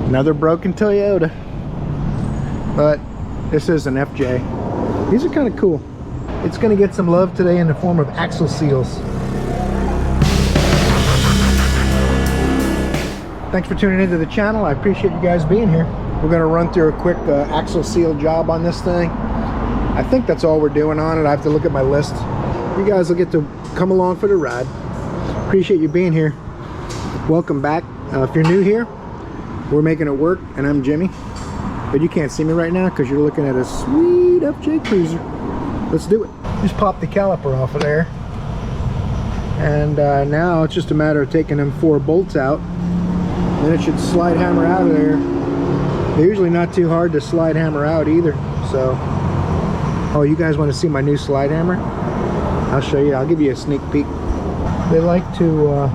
Another broken Toyota. But this is an FJ. These are kind of cool. It's going to get some love today in the form of axle seals. Thanks for tuning into the channel. I appreciate you guys being here. We're going to run through a quick axle seal job on this thing. I think that's all we're doing on it. I have to look at my list. You guys will get to come along for the ride. Appreciate you being here. Welcome back. If you're new here, we're making it work, and I'm Jimmy. But you can't see me right now because you're looking at a sweet FJ Cruiser. Let's do it. Just pop the caliper off of there. And now it's just a matter of taking them 4 bolts out. Then it should slide hammer out of there. They're usually not too hard to slide hammer out either. So, oh, you guys want to see my new slide hammer? I'll show you. I'll give you a sneak peek. They like to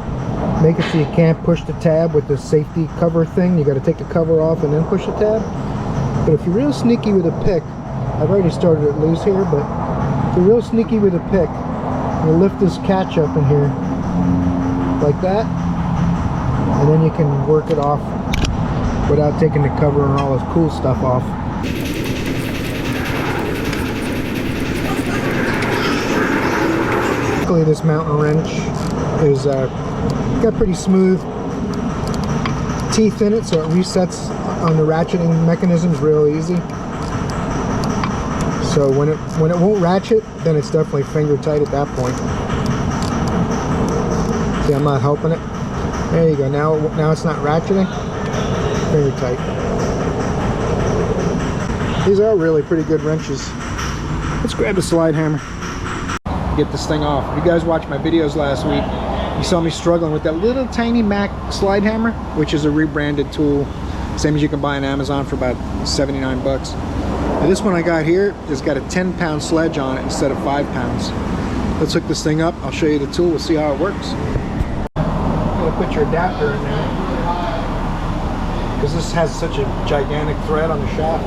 make it so you can't push the tab with the safety cover thing. You got to take the cover off and then push the tab. But if you're real sneaky with a pick, I've already started it loose here, but if you're real sneaky with a pick, you lift this catch up in here like that, and then you can work it off without taking the cover and all this cool stuff off. Luckily this mountain wrench is got pretty smooth teeth in it, so it resets on the ratcheting mechanisms real easy. So when it won't ratchet, then it's definitely finger tight at that point. See, I'm not helping it. There you go. Now it's not ratcheting. Finger tight. These are really pretty good wrenches. Let's grab the slide hammer. Get this thing off. If you guys watched my videos last week, you saw me struggling with that little tiny Mac slide hammer, which is a rebranded tool, same as you can buy on Amazon for about 79 bucks. Now this one I got here has got a 10-pound sledge on it instead of 5 pounds. Let's hook this thing up. I'll show you the tool. We'll see how it works. I'm gonna put your adapter in there because this has such a gigantic thread on the shaft.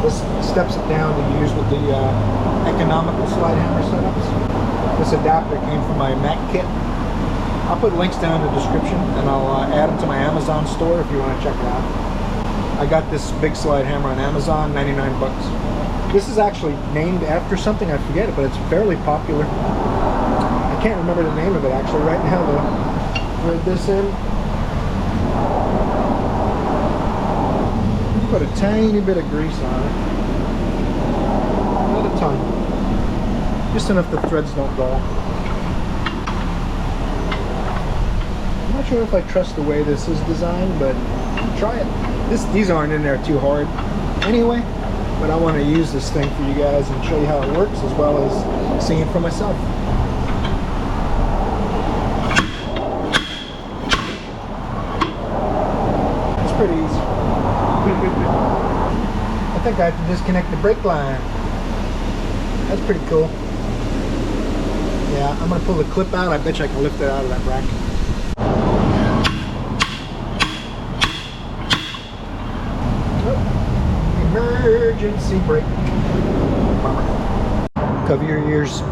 This steps it down to use with the economical slide hammer setups. This adapter came from my Mac kit. I'll put links down in the description, and I'll add them to my Amazon store if you want to check it out. I got this big slide hammer on Amazon, 99 bucks. This is actually named after something, I forget it, but it's fairly popular. I can't remember the name of it actually right now though. Thread this in. Put a tiny bit of grease on it. Not a ton. Just enough the threads don't dull. I'm not sure if I trust the way this is designed, but I'll try it. These aren't in there too hard anyway, but I want to use this thing for you guys and show you how it works as well as seeing it for myself. It's pretty easy. I think I have to disconnect the brake line. That's pretty cool. Yeah, I'm going to pull the clip out. I bet you I can lift it out of that bracket. Emergency brake. Cover your ears.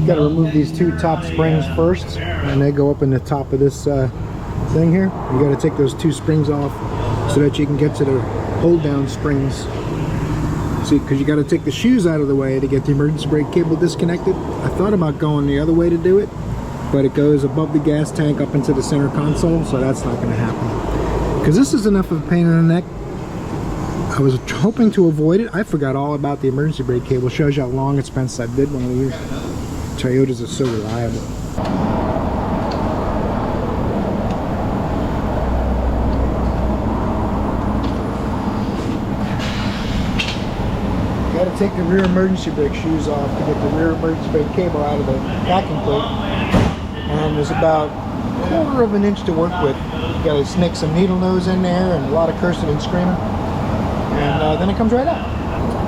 Got to remove these 2 top springs first, and they go up in the top of this thing here. You got to take those 2 springs off so that you can get to the hold down springs. See, because you got to take the shoes out of the way to get the emergency brake cable disconnected. I thought about going the other way to do it, but it goes above the gas tank up into the center console, so that's not going to happen. Because this is enough of a pain in the neck. I was hoping to avoid it. I forgot all about the emergency brake cable. Shows you how long it's been since I did one of these. Toyotas are so reliable. You got to take the rear emergency brake shoes off to get the rear emergency brake cable out of the backing plate. And there's about 1/4 of an inch to work with. You gotta snake some needle nose in there and a lot of cursing and screaming. And then it comes right out.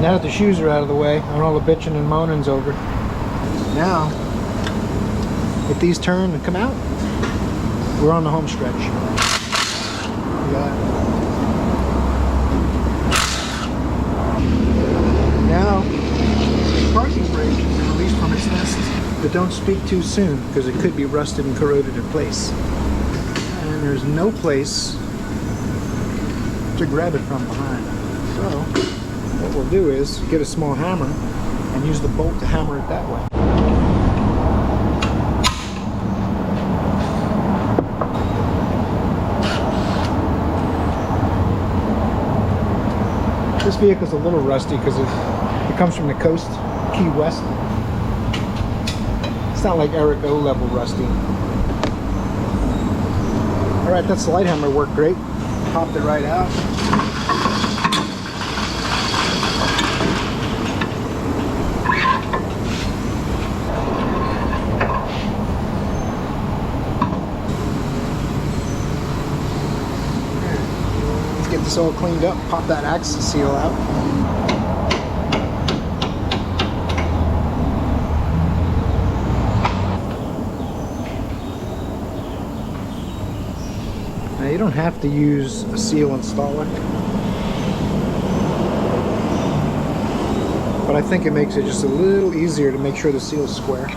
Now that the shoes are out of the way and all the bitching and moaning's over, now, if these turn and come out, we're on the home stretch. Now, the parking brake is released from its nest, but don't speak too soon because it could be rusted and corroded in place. And there's no place to grab it from behind. So, what we'll do is get a small hammer and use the bolt to hammer it that way. This vehicle's a little rusty because it comes from the coast, Key West. It's not like Eric O level rusty. Alright, that slide hammer worked great. Popped it right out. Get this all cleaned up, pop that axle seal out. Now you don't have to use a seal installer, but I think it makes it just a little easier to make sure the seal's square.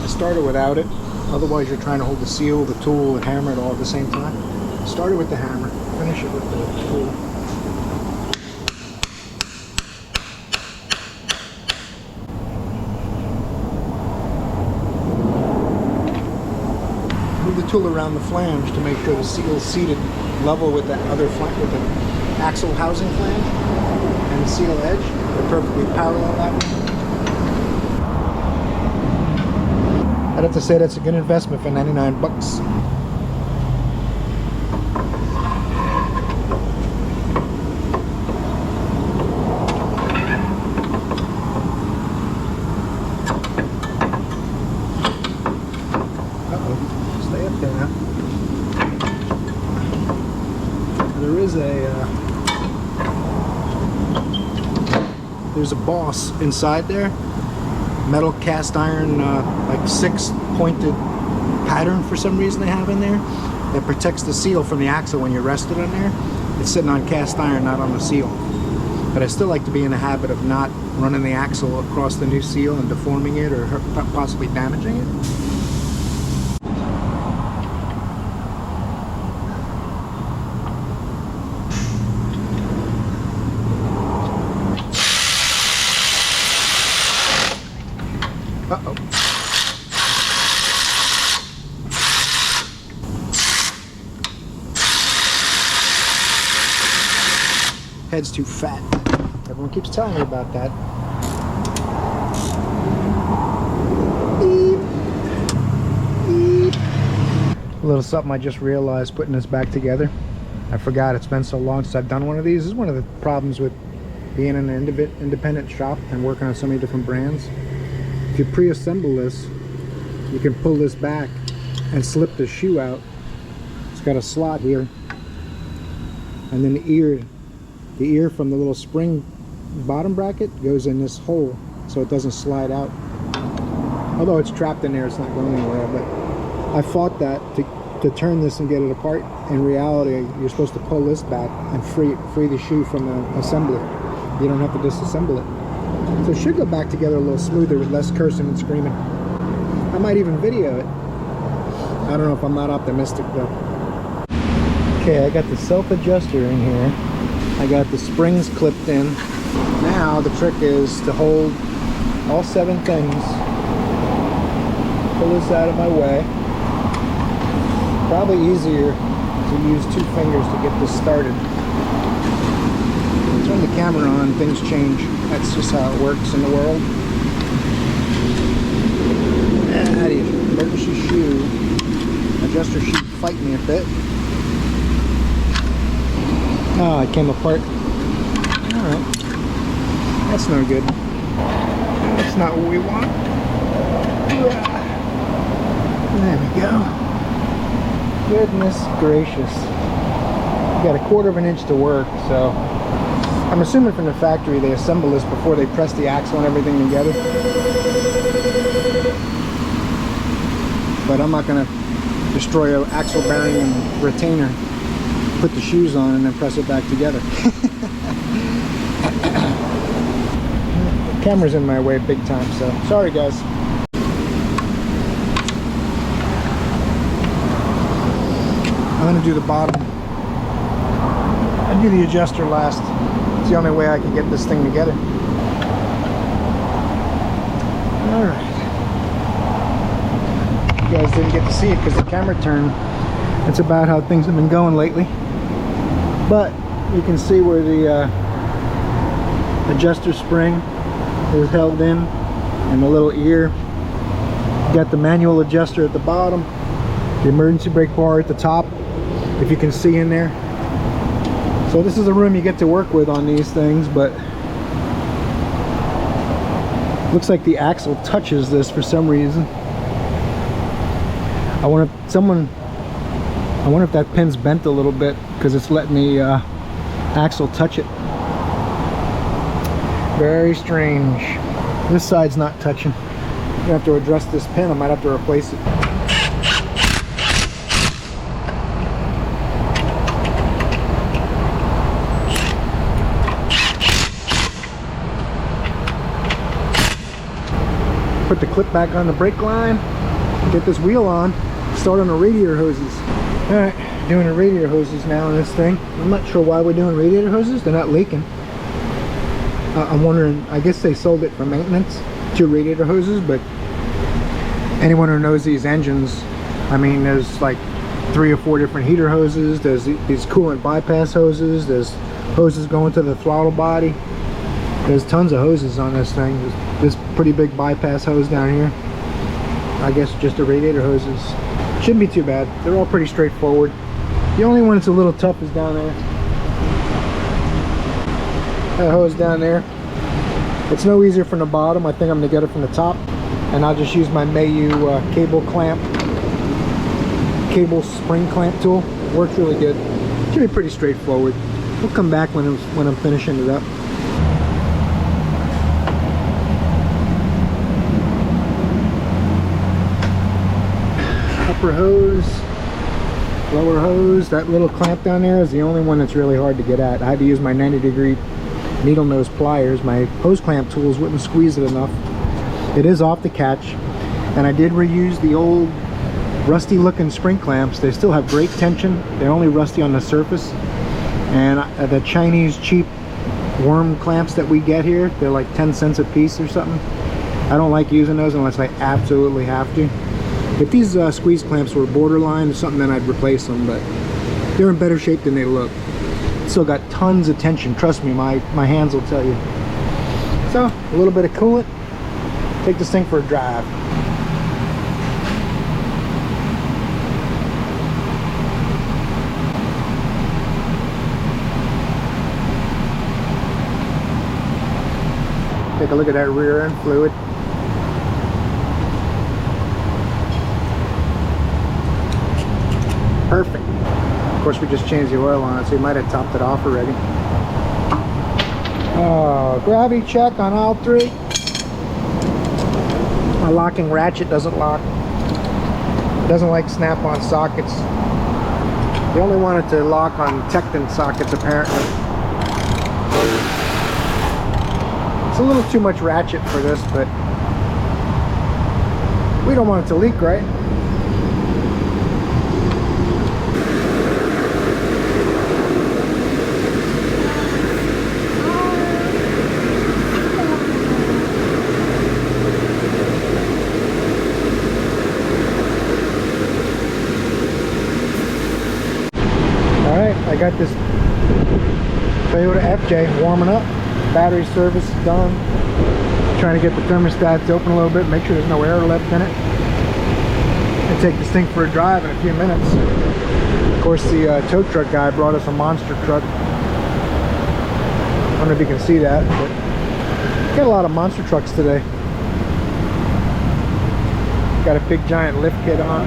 I started without it, otherwise you're trying to hold the seal, the tool, and hammer it all at the same time. Started with the hammer, finish it with the tool. Move the tool around the flange to make sure the seal is seated level with that other flange, with the axle housing flange and the seal edge. They're perfectly parallel that way. I'd have to say that's a good investment for 99 bucks. There's a boss inside there, metal cast iron, like 6-pointed pattern for some reason they have in there that protects the seal from the axle when you're rested on there. It's sitting on cast iron, not on the seal. But I still like to be in the habit of not running the axle across the new seal and deforming it or possibly damaging it. Uh-oh. Head's too fat. Everyone keeps telling me about that. Beep. Beep. A little something I just realized putting this back together. I forgot, it's been so long since I've done one of these. This is one of the problems with being in an independent shop and working on so many different brands. If you pre-assemble this, you can pull this back and slip the shoe out. It's got a slot here, and then the ear from the little spring bottom bracket goes in this hole so it doesn't slide out. Although it's trapped in there, it's not going anywhere. But I fought that to turn this and get it apart. In reality, you're supposed to pull this back and free the shoe from the assembly. You don't have to disassemble it. So it should go back together a little smoother with less cursing and screaming. I might even video it. I don't know if I'm not optimistic though. Okay, I got the self-adjuster in here. I got the springs clipped in. Now the trick is to hold all 7 things. Pull this out of my way. Probably easier to use 2 fingers to get this started. Turn the camera on, things change. That's just how it works in the world. And emergency shoe. Adjuster sheet fight me a bit. Oh, it came apart. Alright. That's no good. That's not what we want. There we go. Goodness gracious. We got a 1/4 of an inch to work, so I'm assuming from the factory they assemble this before they press the axle and everything together. But I'm not going to destroy an axle bearing and retainer, put the shoes on and then press it back together. The camera's in my way big time, so sorry guys. I'm going to do the bottom. I'll do the adjuster last. It's the only way I can get this thing together. Alright. You guys didn't get to see it because the camera turned. That's about how things have been going lately. But you can see where the adjuster spring is held in and the little ear. You got the manual adjuster at the bottom, the emergency brake bar at the top, if you can see in there. So this is the room you get to work with on these things, but looks like the axle touches this for some reason. I wonder if that pin's bent a little bit because it's letting the axle touch it. Very strange. This side's not touching. I'm gonna have to address this pin. I might have to replace it. Put the clip back on the brake line, get this wheel on, start on the radiator hoses. Alright, doing the radiator hoses now on this thing. I'm not sure why we're doing radiator hoses, they're not leaking. I'm wondering, I guess they sold it for maintenance, 2 radiator hoses, but anyone who knows these engines, I mean, there's like 3 or 4 different heater hoses, there's these coolant bypass hoses, there's hoses going to the throttle body. There's tons of hoses on this thing. There's this pretty big bypass hose down here. I guess just the radiator hoses. Shouldn't be too bad. They're all pretty straightforward. The only one that's a little tough is down there. That hose down there. It's no easier from the bottom. I think I'm gonna get it from the top. And I'll just use my Mayu cable spring clamp tool. It works really good. Should be pretty straightforward. We'll come back when I'm finishing it up. Upper hose, lower hose. That little clamp down there is the only one that's really hard to get at. I had to use my 90-degree needle nose pliers. My hose clamp tools wouldn't squeeze it enough. It is off the catch, and I did reuse the old rusty looking spring clamps. They still have great tension. They're only rusty on the surface, and the Chinese cheap worm clamps that we get here, they're like 10 cents a piece or something. I don't like using those unless I absolutely have to. If these squeeze clamps were borderline or something, then I'd replace them, but they're in better shape than they look. Still got tons of tension, trust me, my hands will tell you. So, a little bit of coolant, take this thing for a drive. Take a look at that rear end fluid. Perfect. Of course, we just changed the oil on it, so you might have topped it off already. Gravity check on all 3. My locking ratchet doesn't lock. It doesn't like snap-on sockets. They only want it to lock on Tecton sockets, apparently. It's a little too much ratchet for this, but we don't want it to leak, right? I got this Toyota FJ warming up. Battery service is done. Trying to get the thermostat to open a little bit, make sure there's no air left in it. I'll take this thing for a drive in a few minutes. Of course, the tow truck guy brought us a monster truck. I don't know if you can see that, but got a lot of monster trucks today. Got a big giant lift kit on.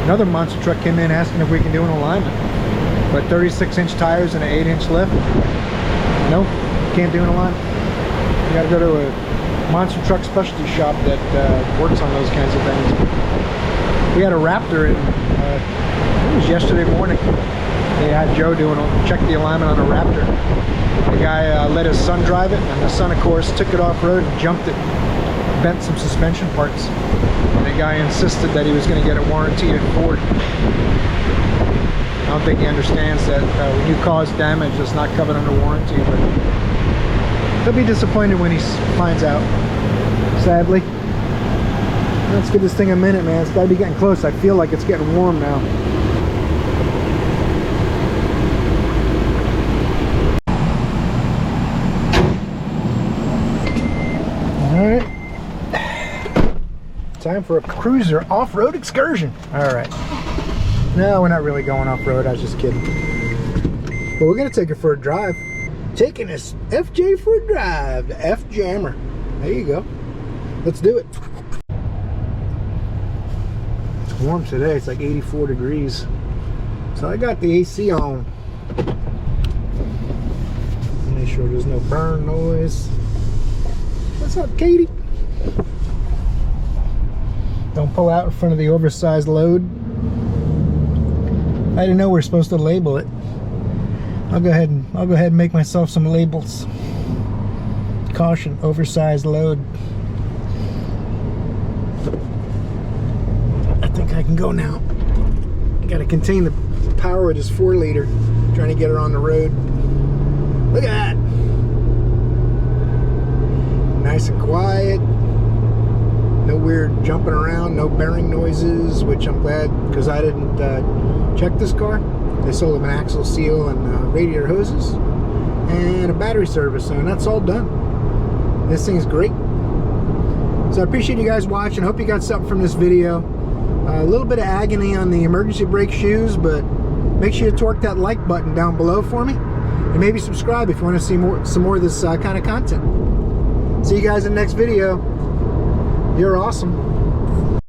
Another monster truck came in asking if we can do an alignment. But 36-inch tires and an 8-inch lift. Nope, can't do an alignment. You gotta go to a monster truck specialty shop that works on those kinds of things. We had a Raptor in, it was yesterday morning. They had Joe check the alignment on a Raptor. The guy let his son drive it, and the son, of course, took it off-road and jumped it, bent some suspension parts. And the guy insisted that he was going to get a warranty at Ford. I don't think he understands that when you cause damage, it's not covered under warranty, but he'll be disappointed when he finds out, sadly. Let's give this thing a minute, man. It's got to be getting close. I feel like it's getting warm now. Alright. Time for a cruiser off-road excursion. Alright. No, we're not really going off-road. I was just kidding. But we're going to take it for a drive. Taking this FJ for a drive. The F-Jammer. There you go. Let's do it. It's warm today. It's like 84 degrees. So I got the AC on. Make sure there's no burn noise. What's up, Katie? Don't pull out in front of the oversized load. I didn't know we were supposed to label it. I'll go ahead and make myself some labels. Caution, oversized load. I think I can go now. I gotta contain the power of this 4-liter. Trying to get her on the road. Look at that. Nice and quiet. No weird jumping around, no bearing noises, which I'm glad, because I didn't check this car. They sold them an axle seal and radiator hoses and a battery service, and that's all done. This thing's great. So I appreciate you guys watching. Hope you got something from this video. A little bit of agony on the emergency brake shoes, but make sure you torque that like button down below for me, and maybe subscribe if you want to see some more of this kind of content. See you guys in the next video. You're awesome.